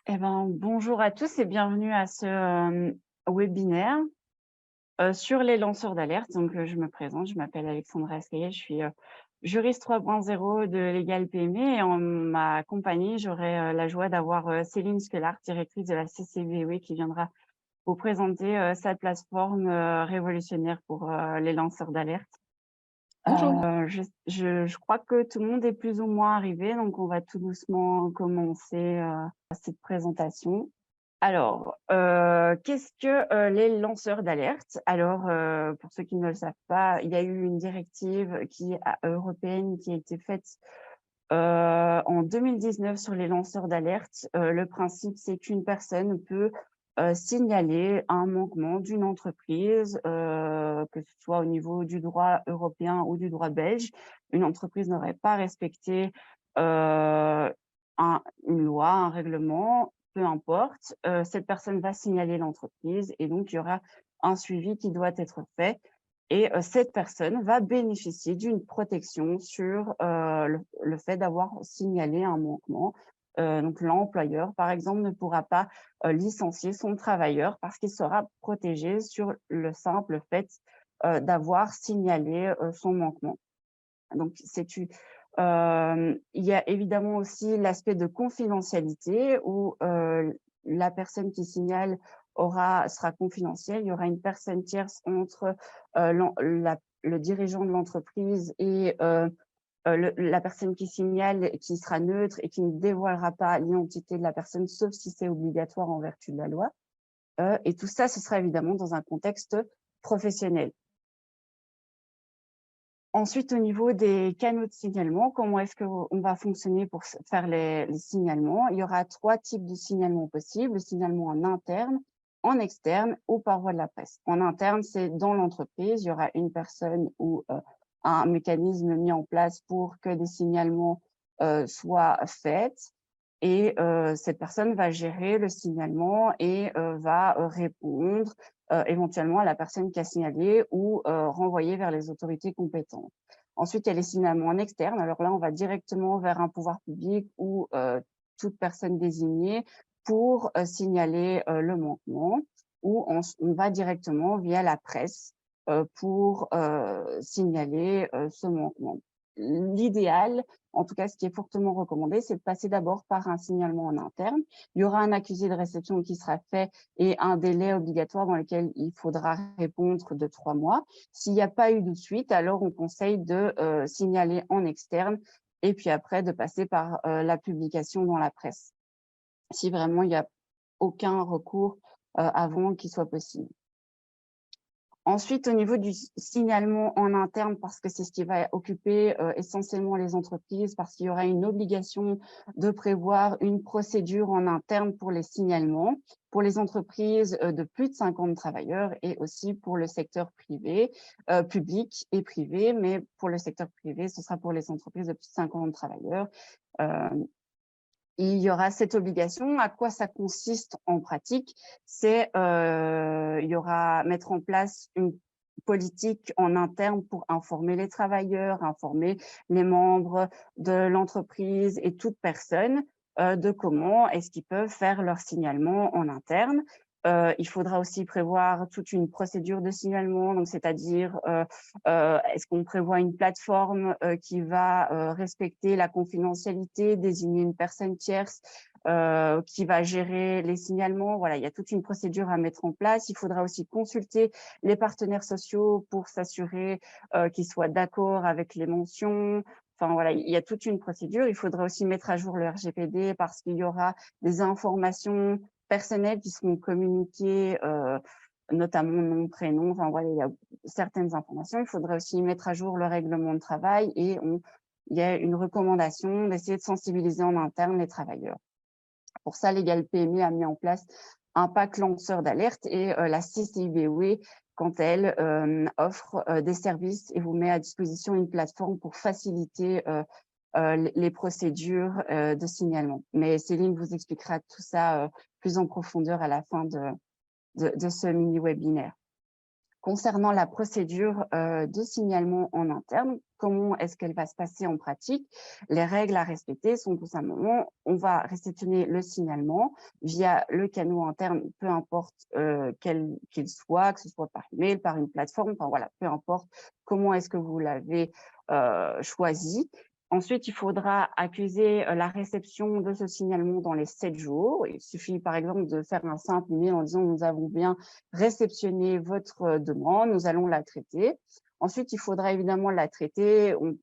Bonjour à tous et bienvenue à ce webinaire sur les lanceurs d'alerte. Je me présente, je m'appelle Alexandra Ascaillet, je suis juriste 3.0 de Legal PME et en ma compagnie, j'aurai la joie d'avoir Céline Skelart, directrice de la CCBW, qui viendra vous présenter cette plateforme révolutionnaire pour les lanceurs d'alerte. Bonjour. Je crois que tout le monde est plus ou moins arrivé, donc on va tout doucement commencer cette présentation. Alors, qu'est-ce que les lanceurs d'alerte? Alors, pour ceux qui ne le savent pas, il y a eu une directive européenne qui a été faite en 2019 sur les lanceurs d'alerte. Le principe, c'est qu'une personne peut signaler un manquement d'une entreprise, que ce soit au niveau du droit européen ou du droit belge. Une entreprise n'aurait pas respecté une loi, un règlement, peu importe. Cette personne va signaler l'entreprise et donc il y aura un suivi qui doit être fait. Et cette personne va bénéficier d'une protection sur le fait d'avoir signalé un manquement. Donc l'employeur, par exemple, ne pourra pas licencier son travailleur parce qu'il sera protégé sur le simple fait d'avoir signalé son manquement. Donc il y a évidemment aussi l'aspect de confidentialité où la personne qui signale sera confidentielle. Il y aura une personne tierce entre le dirigeant de l'entreprise et la personne qui signale, qui sera neutre et qui ne dévoilera pas l'identité de la personne, sauf si c'est obligatoire en vertu de la loi. Et tout ça, ce sera évidemment dans un contexte professionnel. Ensuite, au niveau des canaux de signalement, comment est-ce qu'on va fonctionner pour faire les signalements? Il y aura 3 types de signalements possibles: le signalement en interne, en externe ou par voie de la presse. En interne, c'est dans l'entreprise, il y aura une personne ou un mécanisme mis en place pour que des signalements soient faits et cette personne va gérer le signalement et va répondre éventuellement à la personne qui a signalé ou renvoyer vers les autorités compétentes. Ensuite, il y a les signalements en externe. Alors là, on va directement vers un pouvoir public ou toute personne désignée pour signaler le manquement, ou on va directement via la presse pour signaler ce manquement. L'idéal, en tout cas, ce qui est fortement recommandé, c'est de passer d'abord par un signalement en interne. Il y aura un accusé de réception qui sera fait et un délai obligatoire dans lequel il faudra répondre de 3 mois. S'il n'y a pas eu de suite, alors on conseille de signaler en externe et puis après de passer par la publication dans la presse, si vraiment il n'y a aucun recours avant qu'il soit possible. Ensuite, au niveau du signalement en interne, parce que c'est ce qui va occuper essentiellement les entreprises, parce qu'il y aura une obligation de prévoir une procédure en interne pour les signalements, pour les entreprises de plus de 50 travailleurs et aussi pour le secteur privé, public et privé, mais pour le secteur privé, ce sera pour les entreprises de plus de 50 travailleurs. Il y aura cette obligation. À quoi ça consiste en pratique? C'est il y aura mettre en place une politique en interne pour informer les travailleurs, informer les membres de l'entreprise et toute personne de comment est-ce qu'ils peuvent faire leur signalement en interne. Il faudra aussi prévoir toute une procédure de signalement, donc c'est-à-dire est-ce qu'on prévoit une plateforme qui va respecter la confidentialité, désigner une personne tierce qui va gérer les signalements? Voilà, il y a toute une procédure à mettre en place. Il faudra aussi consulter les partenaires sociaux pour s'assurer qu'ils soient d'accord avec les mentions. Enfin voilà, il y a toute une procédure. Il faudra aussi mettre à jour le RGPD parce qu'il y aura des informations personnelles qui seront communiquées, notamment nom, prénom. Enfin voilà, il y a certaines informations. Il faudrait aussi mettre à jour le règlement de travail et il y a une recommandation d'essayer de sensibiliser en interne les travailleurs. Pour ça, Legal PME a mis en place un pack lanceur d'alerte et la CCIBW, quand elle offre des services et vous met à disposition une plateforme pour faciliter les procédures de signalement. Mais Céline vous expliquera tout ça plus en profondeur à la fin de ce mini-webinaire. Concernant la procédure de signalement en interne, comment est-ce qu'elle va se passer en pratique? Les règles à respecter sont tout simplement, on va réceptionner le signalement via le canal interne, peu importe qu'il soit, que ce soit par email, par une plateforme, enfin voilà, peu importe comment est-ce que vous l'avez choisi. Ensuite, il faudra accuser la réception de ce signalement dans les 7 jours. Il suffit par exemple de faire un simple email en disant « Nous avons bien réceptionné votre demande, nous allons la traiter ». Ensuite, il faudra évidemment la traiter. Il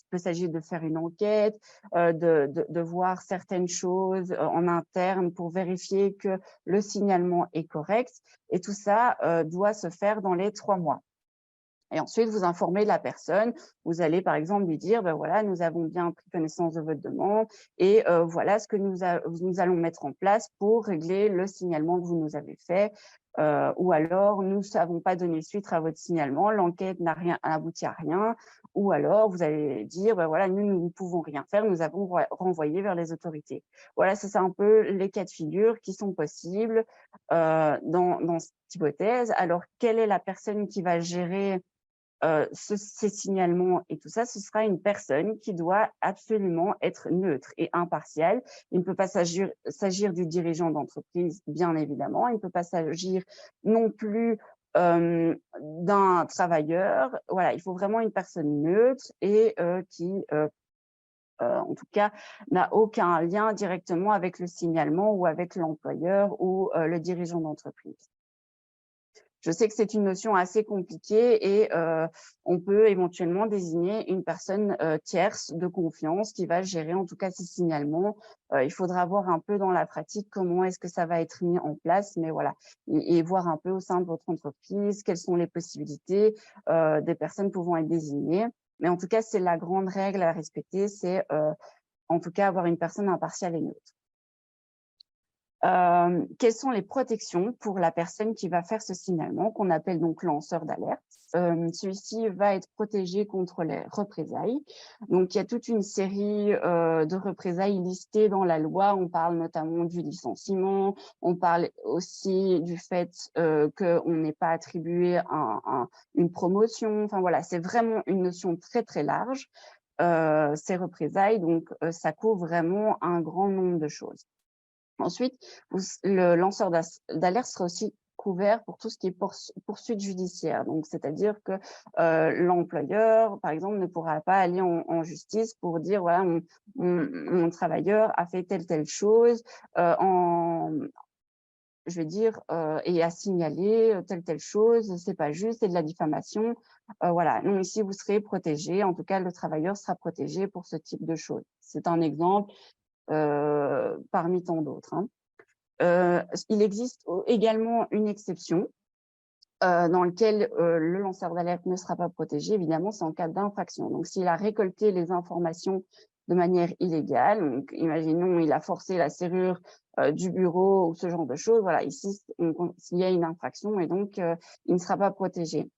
peut s'agir de faire une enquête, de voir certaines choses en interne pour vérifier que le signalement est correct. Et tout ça doit se faire dans les 3 mois. Et ensuite, vous informez la personne. Vous allez, par exemple, lui dire, ben voilà, nous avons bien pris connaissance de votre demande et voilà ce que nous allons mettre en place pour régler le signalement que vous nous avez fait. Ou alors, nous ne savons pas donner suite à votre signalement, l'enquête n'a abouti à rien. Ou alors, vous allez dire, ben voilà, nous ne pouvons rien faire, nous avons renvoyé vers les autorités. Voilà, c'est un peu les cas de figure qui sont possibles dans cette hypothèse. Alors, quelle est la personne qui va gérer ces signalements et tout ça, ce sera une personne qui doit absolument être neutre et impartiale. Il ne peut pas s'agir du dirigeant d'entreprise, bien évidemment. Il ne peut pas s'agir non plus d'un travailleur. Voilà, il faut vraiment une personne neutre et qui, en tout cas, n'a aucun lien directement avec le signalement ou avec l'employeur ou le dirigeant d'entreprise. Je sais que c'est une notion assez compliquée et on peut éventuellement désigner une personne tierce de confiance qui va gérer en tout cas ces signalements. Il faudra voir un peu dans la pratique comment est-ce que ça va être mis en place, mais voilà, et voir un peu au sein de votre entreprise quelles sont les possibilités des personnes pouvant être désignées. Mais en tout cas, c'est la grande règle à respecter, c'est en tout cas avoir une personne impartiale et neutre. Quelles sont les protections pour la personne qui va faire ce signalement, qu'on appelle donc lanceur d'alerte? Celui-ci va être protégé contre les représailles. Donc, il y a toute une série de représailles listées dans la loi. On parle notamment du licenciement, on parle aussi du fait qu'on n'ait pas attribué une promotion. Enfin voilà, c'est vraiment une notion très très large, ces représailles. Donc, ça couvre vraiment un grand nombre de choses. Ensuite, le lanceur d'alerte sera aussi couvert pour tout ce qui est poursuite judiciaire. Donc, c'est-à-dire que l'employeur, par exemple, ne pourra pas aller en justice pour dire voilà, mon travailleur a fait telle chose je vais dire, et a signalé telle chose, c'est pas juste, c'est de la diffamation. Voilà, donc ici, vous serez protégé, en tout cas, le travailleur sera protégé pour ce type de choses. C'est un exemple parmi tant d'autres. Il existe également une exception dans laquelle le lanceur d'alerte ne sera pas protégé. Évidemment, c'est en cas d'infraction. Donc, s'il a récolté les informations de manière illégale, donc imaginons il a forcé la serrure du bureau ou ce genre de choses, voilà, ici, s'il y a une infraction et donc il ne sera pas protégé.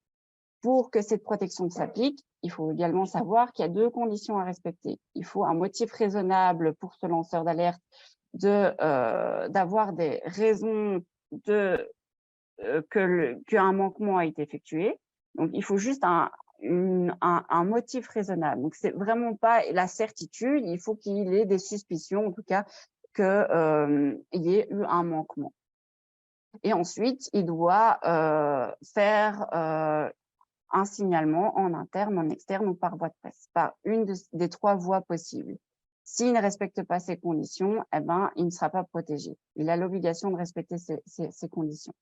Pour que cette protection s'applique, il faut également savoir qu'il y a 2 conditions à respecter. Il faut un motif raisonnable pour ce lanceur d'alerte d'avoir des raisons qu'un manquement a été effectué. Donc, il faut juste un motif raisonnable. Donc, c'est vraiment pas la certitude, il faut qu'il ait des suspicions, en tout cas, qu'il y ait eu un manquement. Et ensuite, il doit faire un signalement en interne, en externe ou par voie de presse, par une des 3 voies possibles. S'il ne respecte pas ces conditions, eh ben, il ne sera pas protégé. Il a l'obligation de respecter ces conditions.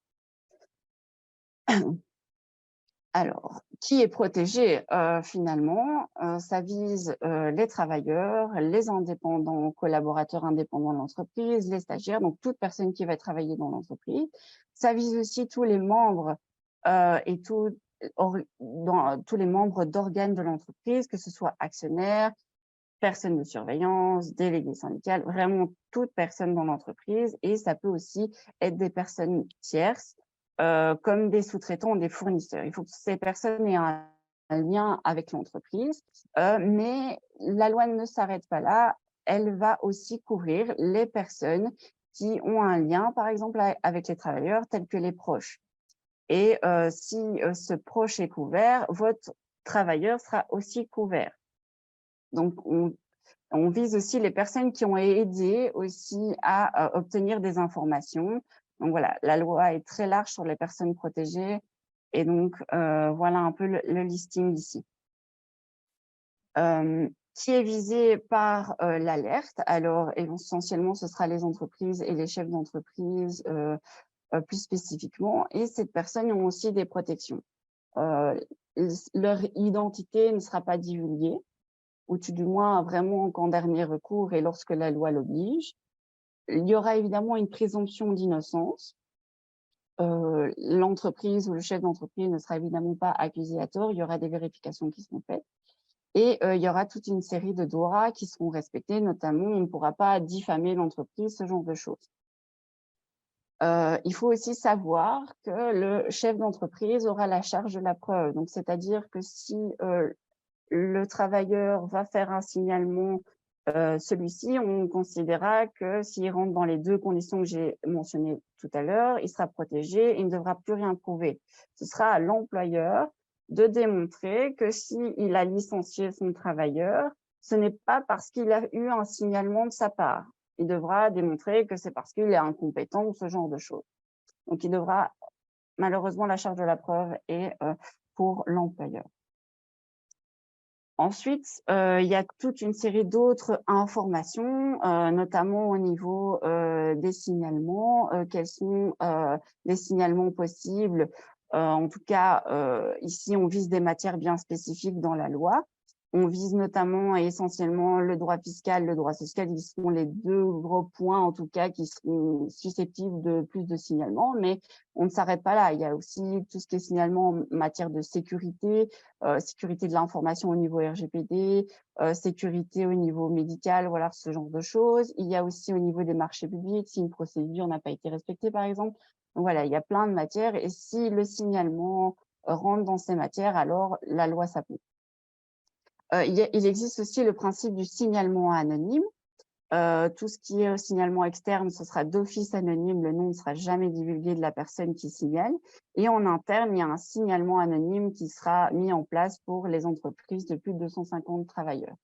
Alors, qui est protégé finalement? Ça vise les travailleurs, les indépendants, collaborateurs indépendants de l'entreprise, les stagiaires, donc toute personne qui va travailler dans l'entreprise. Ça vise aussi tous les membres et tous les membres d'organes de l'entreprise, que ce soit actionnaires, personnes de surveillance, délégués syndicales, vraiment toute personne dans l'entreprise. Et ça peut aussi être des personnes tierces, comme des sous-traitants ou des fournisseurs. Il faut que ces personnes aient un lien avec l'entreprise, mais la loi ne s'arrête pas là. Elle va aussi couvrir les personnes qui ont un lien, par exemple, avec les travailleurs, tels que les proches. Et si ce proche est couvert, votre travailleur sera aussi couvert. Donc, on vise aussi les personnes qui ont aidé aussi à obtenir des informations. Donc voilà, la loi est très large sur les personnes protégées. Et donc, voilà un peu le listing ici. Qui est visé par l'alerte? Alors, essentiellement, ce sera les entreprises et les chefs d'entreprise plus spécifiquement. Et ces personnes ont aussi des protections. Leur identité ne sera pas divulguée, ou tout du moins vraiment qu'en dernier recours et lorsque la loi l'oblige. Il y aura évidemment une présomption d'innocence. L'entreprise ou le chef d'entreprise ne sera évidemment pas accusé à tort, il y aura des vérifications qui seront faites. Et il y aura toute une série de droits qui seront respectés, notamment on ne pourra pas diffamer l'entreprise, ce genre de choses. Il faut aussi savoir que le chef d'entreprise aura la charge de la preuve. Donc, c'est-à-dire que si le travailleur va faire un signalement, celui-ci, on considérera que s'il rentre dans les 2 conditions que j'ai mentionnées tout à l'heure, il sera protégé et il ne devra plus rien prouver. Ce sera à l'employeur de démontrer que s'il a licencié son travailleur, ce n'est pas parce qu'il a eu un signalement de sa part. Il devra démontrer que c'est parce qu'il est incompétent ou ce genre de choses. Donc, il devra malheureusement, la charge de la preuve est pour l'employeur. Ensuite, il y a toute une série d'autres informations, notamment au niveau des signalements. Quels sont les signalements possibles? En tout cas, ici, on vise des matières bien spécifiques dans la loi. On vise notamment et essentiellement le droit fiscal, le droit social, qui sont les 2 gros points, en tout cas, qui sont susceptibles de plus de signalements. Mais on ne s'arrête pas là. Il y a aussi tout ce qui est signalement en matière de sécurité, sécurité de l'information au niveau RGPD, sécurité au niveau médical, voilà, ce genre de choses. Il y a aussi au niveau des marchés publics, si une procédure n'a pas été respectée, par exemple. Donc voilà, il y a plein de matières et si le signalement rentre dans ces matières, alors la loi s'applique. Il existe aussi le principe du signalement anonyme. Tout ce qui est signalement externe, ce sera d'office anonyme, le nom ne sera jamais divulgué de la personne qui signale. Et en interne, il y a un signalement anonyme qui sera mis en place pour les entreprises de plus de 250 travailleurs.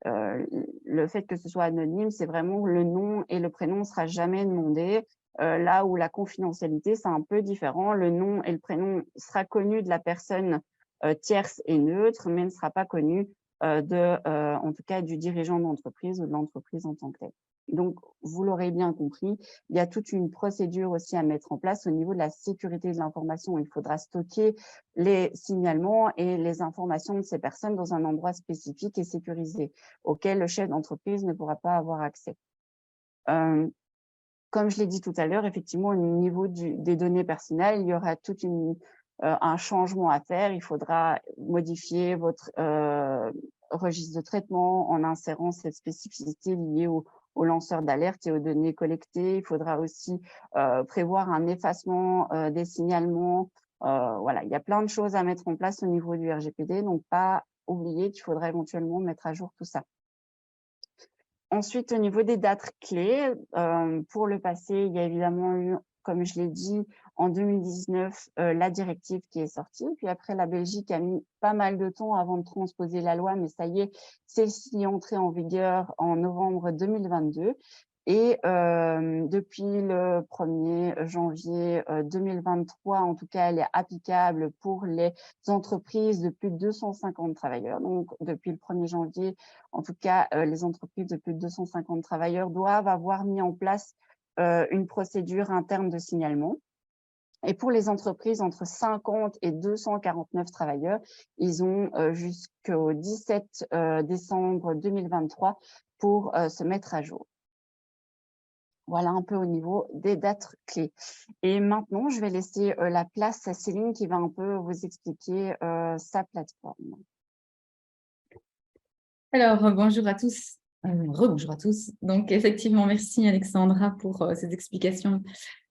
Le fait que ce soit anonyme, c'est vraiment le nom et le prénom ne sera jamais demandé. Là où la confidentialité, c'est un peu différent. Le nom et le prénom sera connu de la personne tierce et neutre, mais ne sera pas connu en tout cas, du dirigeant d'entreprise ou de l'entreprise en tant que telle. Donc, vous l'aurez bien compris, il y a toute une procédure aussi à mettre en place au niveau de la sécurité de l'information. Il faudra stocker les signalements et les informations de ces personnes dans un endroit spécifique et sécurisé, auquel le chef d'entreprise ne pourra pas avoir accès. Comme je l'ai dit tout à l'heure, effectivement, au niveau des données personnelles, il y aura un changement à faire. Il faudra modifier votre registre de traitement en insérant cette spécificité liée aux lanceurs d'alerte et aux données collectées. Il faudra aussi prévoir un effacement des signalements. Voilà, il y a plein de choses à mettre en place au niveau du RGPD, donc pas oublier qu'il faudra éventuellement mettre à jour tout ça. Ensuite, au niveau des dates clés, pour le passé, il y a évidemment eu, comme je l'ai dit, en 2019, la directive qui est sortie. Puis après, la Belgique a mis pas mal de temps avant de transposer la loi, mais ça y est, celle-ci est entrée en vigueur en novembre 2022. Et depuis le 1er janvier 2023, en tout cas, elle est applicable pour les entreprises de plus de 250 travailleurs. Donc, depuis le 1er janvier, en tout cas, les entreprises de plus de 250 travailleurs doivent avoir mis en place une procédure interne de signalement. Et pour les entreprises entre 50 et 249 travailleurs, ils ont jusqu'au 17 décembre 2023 pour se mettre à jour. Voilà un peu au niveau des dates clés. Et maintenant, je vais laisser la place à Céline qui va un peu vous expliquer sa plateforme. Alors, bonjour à tous. Rebonjour à tous. Donc, effectivement, merci Alexandra pour ces explications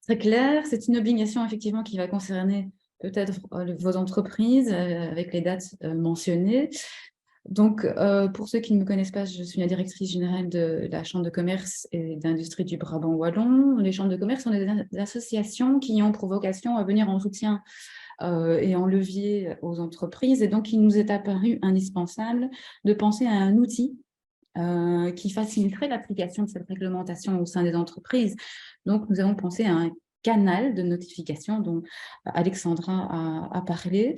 très claires. C'est une obligation, effectivement, qui va concerner peut-être vos entreprises avec les dates mentionnées. Donc, pour ceux qui ne me connaissent pas, je suis la directrice générale de la Chambre de commerce et d'industrie du Brabant wallon. Les chambres de commerce sont des associations qui ont pour vocation à venir en soutien et en levier aux entreprises. Et donc, il nous est apparu indispensable de penser à un outil qui faciliterait l'application de cette réglementation au sein des entreprises. Donc, nous avons pensé à un canal de notification dont Alexandra a parlé.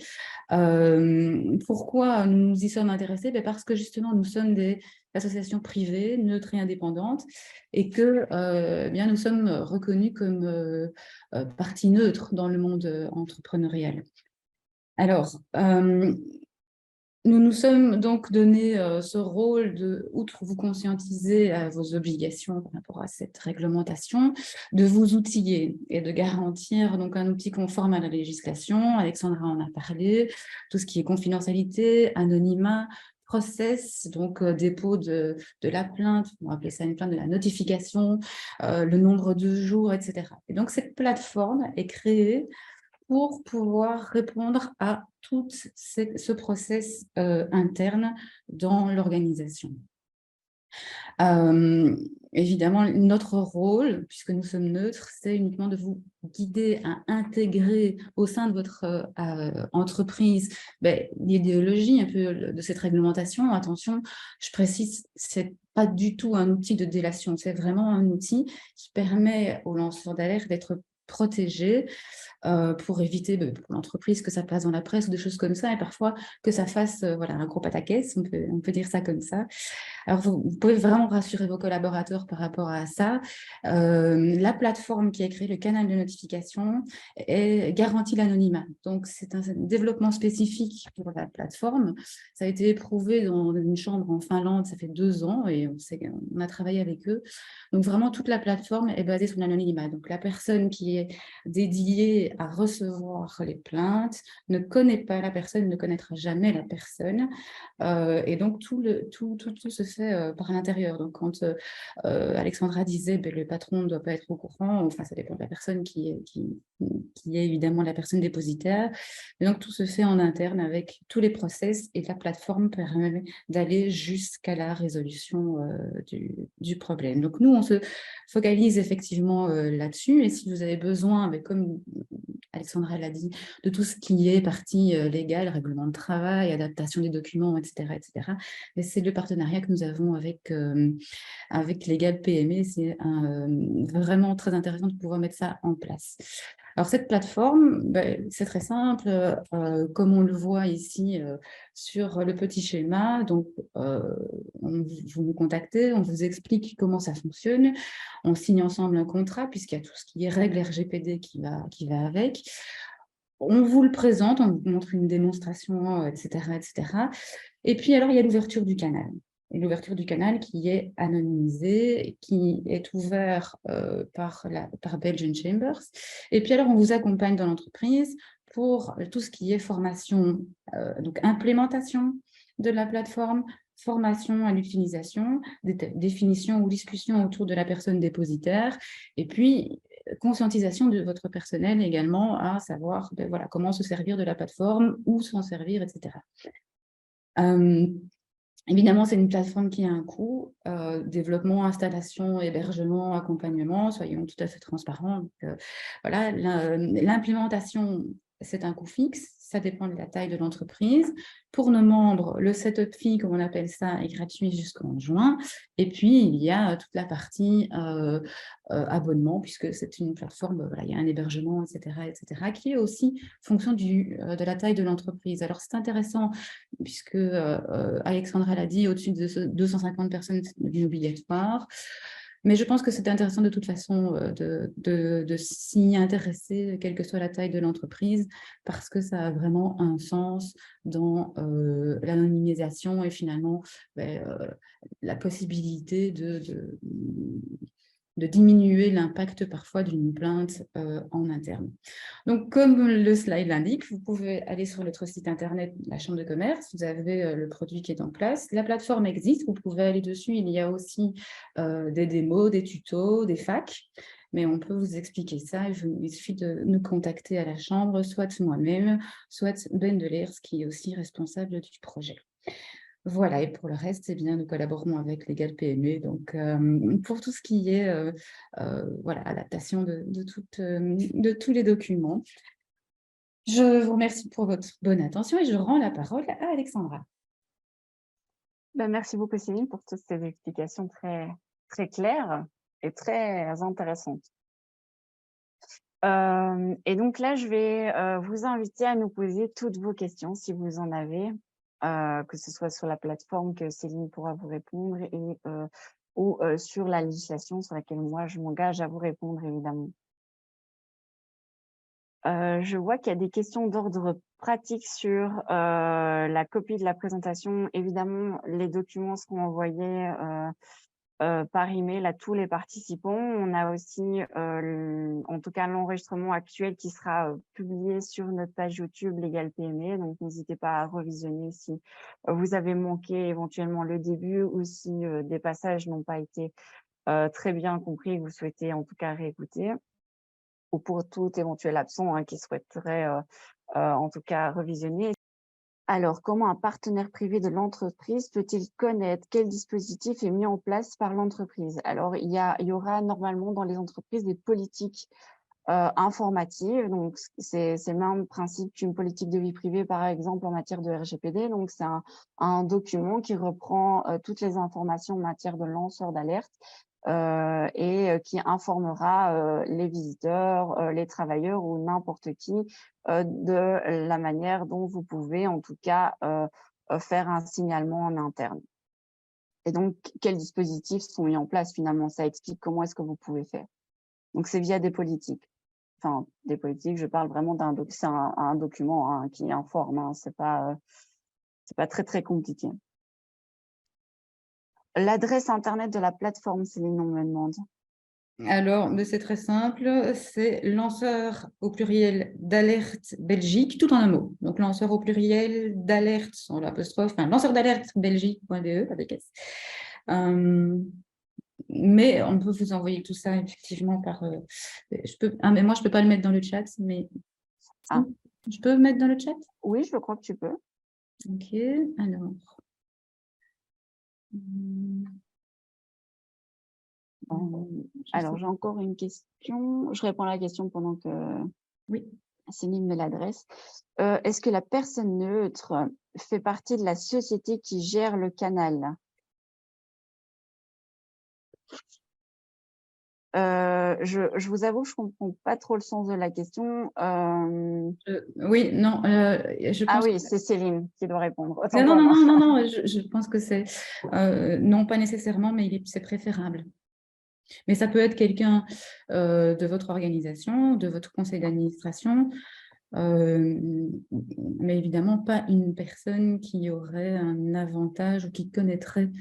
Pourquoi nous y sommes intéressés? Parce que justement, nous sommes des associations privées, neutres et indépendantes, et que bien, nous sommes reconnus comme partie neutre dans le monde entrepreneurial. Alors, nous nous sommes donc donné ce rôle de, outre vous conscientiser à vos obligations par rapport à cette réglementation, de vous outiller et de garantir donc un outil conforme à la législation. Alexandra en a parlé, tout ce qui est confidentialité, anonymat, process, donc dépôt de la plainte, on va appeler ça une plainte, de la notification, le nombre de jours, etc. Et donc cette plateforme est créée pour pouvoir répondre à tout ce process interne dans l'organisation. Évidemment, notre rôle, puisque nous sommes neutres, c'est uniquement de vous guider à intégrer au sein de votre entreprise l'idéologie un peu de cette réglementation. Attention, je précise, c'est pas du tout un outil de délation, c'est vraiment un outil qui permet aux lanceurs d'alerte d'être protégés pour éviter pour l'entreprise que ça passe dans la presse ou des choses comme ça, et parfois que ça fasse voilà, un gros pataquès, on peut dire ça comme ça. Alors, vous pouvez vraiment rassurer vos collaborateurs par rapport à ça. La plateforme qui a créé le canal de notification garantit l'anonymat. Donc, c'est un développement spécifique pour la plateforme. Ça a été éprouvé dans une chambre en Finlande, ça fait 2 ans, et on a travaillé avec eux. Donc, vraiment, toute la plateforme est basée sur l'anonymat. Donc, la personne qui est dédiée à recevoir les plaintes ne connaît pas la personne, ne connaîtra jamais la personne. Et donc, tout se fait par l'intérieur. Donc, quand Alexandra disait le patron ne doit pas être au courant, enfin, ça dépend de la personne qui est évidemment la personne dépositaire. Et donc, tout se fait en interne avec tous les process, et la plateforme permet d'aller jusqu'à la résolution du problème. Donc, nous, on se focalise effectivement là-dessus. Et si vous avez besoin, comme Alexandra l'a dit, de tout ce qui est partie légale, règlement de travail, adaptation des documents, etc., etc. Mais c'est le partenariat que nous avons avec Legal PME. C'est vraiment très intéressant de pouvoir mettre ça en place. Alors, cette plateforme, c'est très simple, comme on le voit ici sur le petit schéma. Donc, vous nous contactez, on vous explique comment ça fonctionne, on signe ensemble un contrat, puisqu'il y a tout ce qui est règles RGPD qui va avec. On vous le présente, on vous montre une démonstration, etc., etc. Et puis, alors, il y a l'ouverture du canal. Et l'ouverture du canal qui est anonymisée, qui est ouvert par Belgian Chambers. Et puis, alors, on vous accompagne dans l'entreprise pour tout ce qui est formation, donc implémentation de la plateforme, formation à l'utilisation, définition ou discussion autour de la personne dépositaire, et puis conscientisation de votre personnel également à savoir voilà, comment se servir de la plateforme, où s'en servir, etc. Évidemment, c'est une plateforme qui a un coût, développement, installation, hébergement, accompagnement, soyons tout à fait transparents. Donc, voilà, l'implémentation, c'est un coût fixe, ça dépend de la taille de l'entreprise. Pour nos membres, le setup fee, comme on appelle ça, est gratuit jusqu'en juin. Et puis, il y a toute la partie abonnement, puisque c'est une plateforme, voilà, il y a un hébergement, etc., qui est aussi fonction de la taille de l'entreprise. Alors, c'est intéressant, puisque Alexandra l'a dit, au-dessus de 250 personnes, c'est obligatoire. Mais je pense que c'est intéressant de toute façon de s'y intéresser, quelle que soit la taille de l'entreprise, parce que ça a vraiment un sens dans l'anonymisation et finalement la possibilité de diminuer l'impact parfois d'une plainte en interne. Donc, comme le slide l'indique, vous pouvez aller sur notre site internet, la Chambre de commerce, vous avez le produit qui est en place. La plateforme existe, vous pouvez aller dessus, il y a aussi des démos, des tutos, des facs, mais on peut vous expliquer ça. Il suffit de nous contacter à la Chambre, soit moi-même, soit Ben Delers, qui est aussi responsable du projet. Voilà, et pour le reste, eh bien, nous collaborons avec Legal PME, donc pour tout ce qui est voilà, adaptation de tous les documents. Je vous remercie pour votre bonne attention et je rends la parole à Alexandra. Ben, merci beaucoup Céline pour toutes ces explications très, très claires et très intéressantes. Et donc là, je vais vous inviter à nous poser toutes vos questions si vous en avez, que ce soit sur la plateforme que Céline pourra vous répondre ou sur la législation sur laquelle moi je m'engage à vous répondre évidemment. Je vois qu'il y a des questions d'ordre pratique sur la copie de la présentation. Évidemment, les documents seront envoyés par email à tous les participants. On a aussi, en tout cas, l'enregistrement actuel qui sera publié sur notre page YouTube Legal PME. Donc, n'hésitez pas à revisionner si vous avez manqué éventuellement le début ou si des passages n'ont pas été très bien compris et que vous souhaitez en tout cas réécouter, ou pour tout éventuel absent qui souhaiterait en tout cas revisionner. Alors, comment un partenaire privé de l'entreprise peut-il connaître quel dispositif est mis en place par l'entreprise? Alors, il y aura normalement dans les entreprises des politiques informatives. Donc, c'est le même principe qu'une politique de vie privée, par exemple, en matière de RGPD. Donc, c'est un document qui reprend toutes les informations en matière de lanceur d'alerte et qui informera les visiteurs, les travailleurs ou n'importe qui de la manière dont vous pouvez, en tout cas, faire un signalement en interne. Et donc, quels dispositifs sont mis en place finalement? Ça explique comment est-ce que vous pouvez faire. Donc, c'est via des politiques. Enfin, des politiques, je parle vraiment c'est un document qui informe, c'est pas très, très compliqué. L'adresse internet de la plateforme, Céline, on me demande. Alors, c'est très simple, c'est lanceur au pluriel d'alerte Belgique, tout en un mot. Donc, lanceur au pluriel d'alerte, sans l'apostrophe, enfin, lanceur d'alerte belgique.be, avec S. Mais on peut vous envoyer tout ça effectivement par. Mais moi, je ne peux pas le mettre dans le chat, mais. Ah. Je peux le mettre dans le chat? Oui, je crois que tu peux. Ok, alors. Alors, j'ai encore une question. Je réponds à la question pendant que oui. Céline met l'adresse. Est-ce que la personne neutre fait partie de la société qui gère le canal? Je vous avoue, je ne comprends pas trop le sens de la question. Oui, non, je pense. Ah oui, c'est Céline qui doit répondre. Non, je pense que c'est. Non, pas nécessairement, mais c'est préférable. Mais ça peut être quelqu'un de votre organisation, de votre conseil d'administration, mais évidemment pas une personne qui aurait un avantage ou qui connaîtrait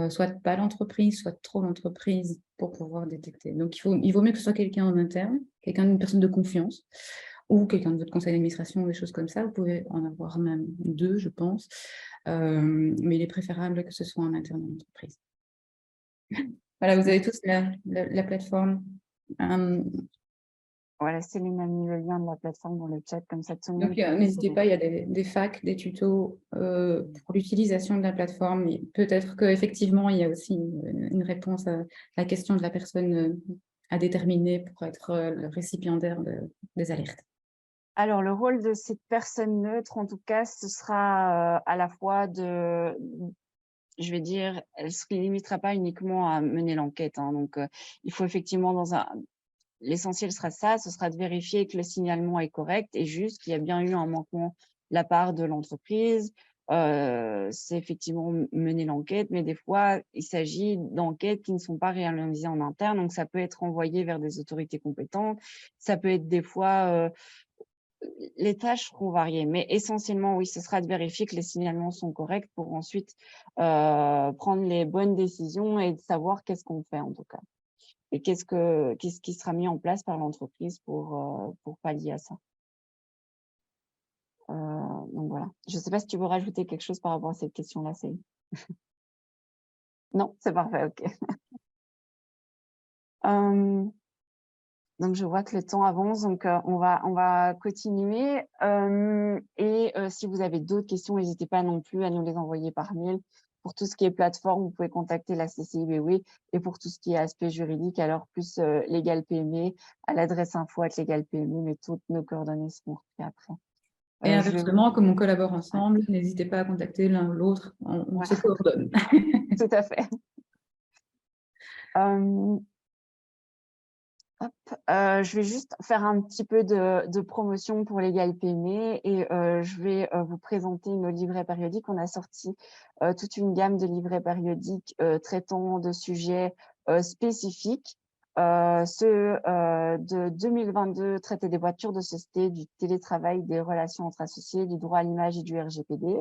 soit pas l'entreprise, soit trop l'entreprise pour pouvoir détecter. Donc, il vaut mieux que ce soit quelqu'un en interne, une personne de confiance, ou quelqu'un de votre conseil d'administration, des choses comme ça. Vous pouvez en avoir même deux, je pense. Mais il est préférable que ce soit en interne de l'entreprise. Voilà, vous avez tous la plateforme. Voilà, Céline a mis le lien de la plateforme dans le chat, comme ça tout le monde. Donc, n'hésitez pas, il y a des facs, des tutos pour l'utilisation de la plateforme. Peut-être qu'effectivement, il y a aussi une réponse à la question de la personne à déterminer pour être le récipiendaire des alertes. Alors, le rôle de cette personne neutre, en tout cas, ce sera à la fois je vais dire, elle ne se limitera pas uniquement à mener l'enquête. Donc, il faut effectivement, l'essentiel sera ça, ce sera de vérifier que le signalement est correct et juste, qu'il y a bien eu un manquement de la part de l'entreprise. C'est effectivement mener l'enquête, mais des fois, il s'agit d'enquêtes qui ne sont pas réalisées en interne. Donc, ça peut être envoyé vers des autorités compétentes. Ça peut être des fois... les tâches seront variées, mais essentiellement, oui, ce sera de vérifier que les signalements sont corrects pour ensuite prendre les bonnes décisions et de savoir qu'est-ce qu'on fait en tout cas. Et qu'est-ce qui sera mis en place par l'entreprise pour pallier à ça. Donc voilà. Je ne sais pas si tu veux rajouter quelque chose par rapport à cette question-là, Céline. Non, c'est parfait, ok. Donc, je vois que le temps avance, donc on va continuer. Si vous avez d'autres questions, n'hésitez pas non plus à nous les envoyer par mail. Pour tout ce qui est plateforme, vous pouvez contacter la CCIBW, et pour tout ce qui est aspect juridique, alors plus Légal PME, à l'adresse info@légalpme, mais toutes nos coordonnées seront reprises après. Et Je vais vous... inversement, comme on collabore ensemble, n'hésitez pas à contacter l'un ou l'autre, on Voilà, se coordonne. tout à fait. Hop, je vais juste faire un petit peu de promotion pour Légal PME, et je vais vous présenter nos livrets périodiques. On a sorti toute une gamme de livrets périodiques traitant de sujets spécifiques. Ceux de 2022 traitaient des voitures de société, du télétravail, des relations entre associés, du droit à l'image et du RGPD.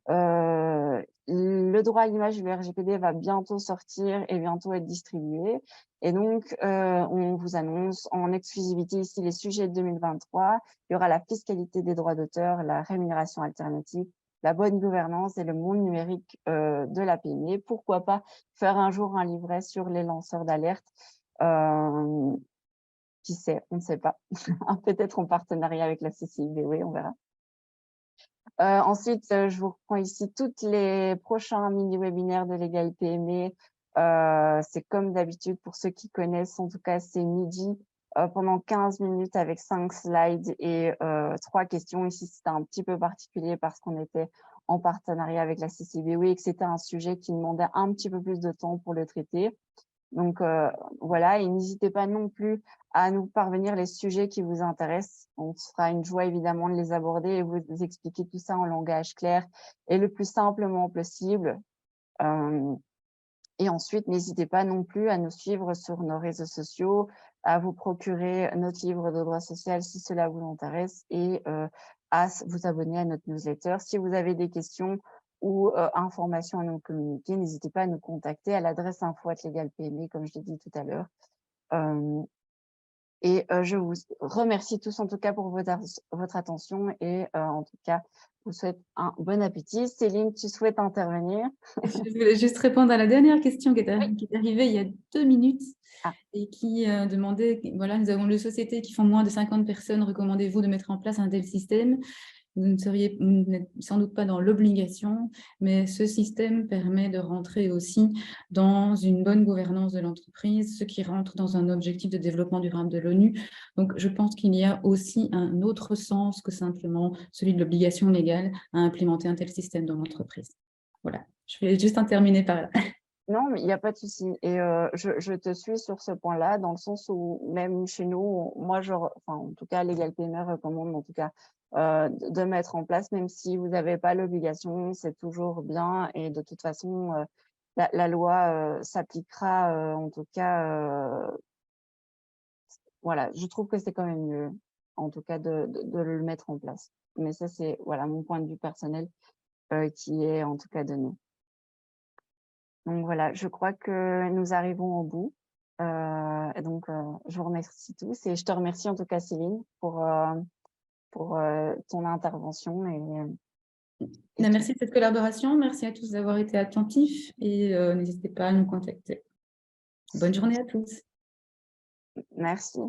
Le droit à l'image du RGPD va bientôt sortir et bientôt être distribué. Et donc, on vous annonce en exclusivité ici les sujets de 2023. Il y aura la fiscalité des droits d'auteur, la rémunération alternative, la bonne gouvernance et le monde numérique de la PME. Pourquoi pas faire un jour un livret sur les lanceurs d'alerte? Qui sait, on ne sait pas. Peut-être en partenariat avec la CCIBW, on verra. Ensuite, je vous reprends ici tous les prochains mini-webinaires de Légal PME. C'est comme d'habitude, pour ceux qui connaissent, en tout cas, c'est midi pendant 15 minutes avec 5 slides et 3 questions. Ici, c'était un petit peu particulier parce qu'on était en partenariat avec la CCIBW et que c'était un sujet qui demandait un petit peu plus de temps pour le traiter. Donc, voilà, et n'hésitez pas non plus à nous parvenir les sujets qui vous intéressent. On sera une joie évidemment de les aborder et vous expliquer tout ça en langage clair et le plus simplement possible. Et ensuite, n'hésitez pas non plus à nous suivre sur nos réseaux sociaux, à vous procurer notre livre de droit social si cela vous intéresse, et à vous abonner à notre newsletter. Si vous avez des questions ou informations à nous communiquer, n'hésitez pas à nous contacter à l'adresse info@légalpme, comme je l'ai dit tout à l'heure. Je vous remercie tous en tout cas pour votre attention, et en tout cas, je vous souhaite un bon appétit. Céline, tu souhaites intervenir? Je voulais juste répondre à la dernière question qui est arrivée il y a 2 minutes et qui demandait, voilà, nous avons des sociétés qui font moins de 50 personnes, recommandez-vous de mettre en place un tel système? Vous n'êtes sans doute pas dans l'obligation, mais ce système permet de rentrer aussi dans une bonne gouvernance de l'entreprise, ce qui rentre dans un objectif de développement durable de l'ONU. Donc, je pense qu'il y a aussi un autre sens que simplement celui de l'obligation légale à implémenter un tel système dans l'entreprise. Voilà, je vais juste en terminer par là. Non, mais il n'y a pas de souci. Et je te suis sur ce point-là, dans le sens où même chez nous, moi, en tout cas, Légal PME recommande en tout cas de mettre en place, même si vous n'avez pas l'obligation, c'est toujours bien. Et de toute façon, la loi s'appliquera, en tout cas, voilà, je trouve que c'est quand même mieux, en tout cas, de le mettre en place. Mais ça, c'est voilà, mon point de vue personnel qui est en tout cas donné. Donc voilà, je crois que nous arrivons au bout. Et donc, je vous remercie tous, et je te remercie en tout cas, Céline, pour ton intervention. Merci de cette collaboration. Merci à tous d'avoir été attentifs et n'hésitez pas à nous contacter. Bonne journée à tous. Merci.